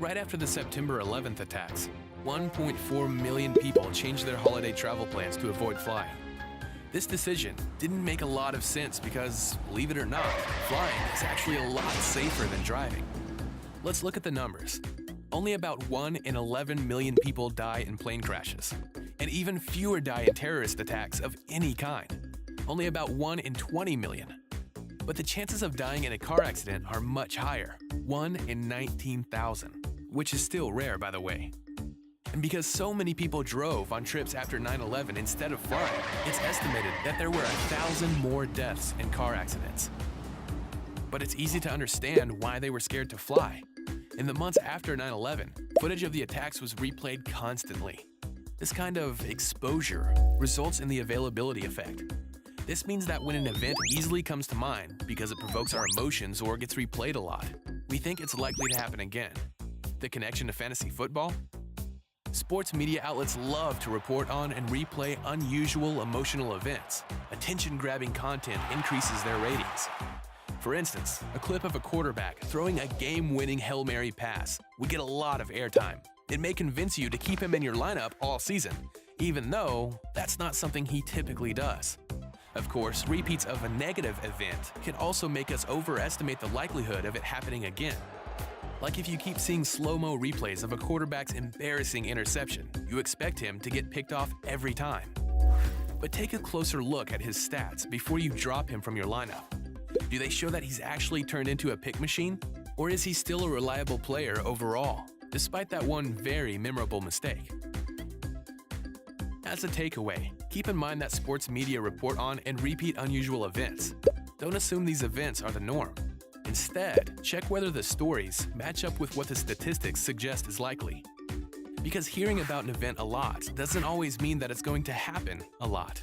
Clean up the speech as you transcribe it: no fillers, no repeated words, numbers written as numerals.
Right after the September 11th attacks, 1.4 million people changed their holiday travel plans to avoid flying. This decision didn't make a lot of sense because, believe it or not, flying is actually a lot safer than driving. Let's look at the numbers. Only about 1 in 11 million people die in plane crashes, and even fewer die in terrorist attacks of any kind. Only about 1 in 20 million. But the chances of dying in a car accident are much higher, 1 in 19,000, which is still rare, by the way. And because so many people drove on trips after 9/11 instead of flying, it's estimated that there were 1,000 more deaths in car accidents. But it's easy to understand why they were scared to fly. In the months after 9/11, footage of the attacks was replayed constantly. This kind of exposure results in the availability effect. This means that when an event easily comes to mind because it provokes our emotions or gets replayed a lot, we think it's likely to happen again. The connection to fantasy football? Sports media outlets love to report on and replay unusual emotional events. Attention-grabbing content increases their ratings. For instance, a clip of a quarterback throwing a game-winning Hail Mary pass would get a lot of airtime. It may convince you to keep him in your lineup all season, even though that's not something he typically does. Of course, repeats of a negative event can also make us overestimate the likelihood of it happening again. Like if you keep seeing slow-mo replays of a quarterback's embarrassing interception, you expect him to get picked off every time. But take a closer look at his stats before you drop him from your lineup. Do they show that he's actually turned into a pick machine? Or is he still a reliable player overall, despite that one very memorable mistake? As a takeaway, keep in mind that sports media report on and repeat unusual events. Don't assume these events are the norm. Instead, check whether the stories match up with what the statistics suggest is likely. Because hearing about an event a lot doesn't always mean that it's going to happen a lot.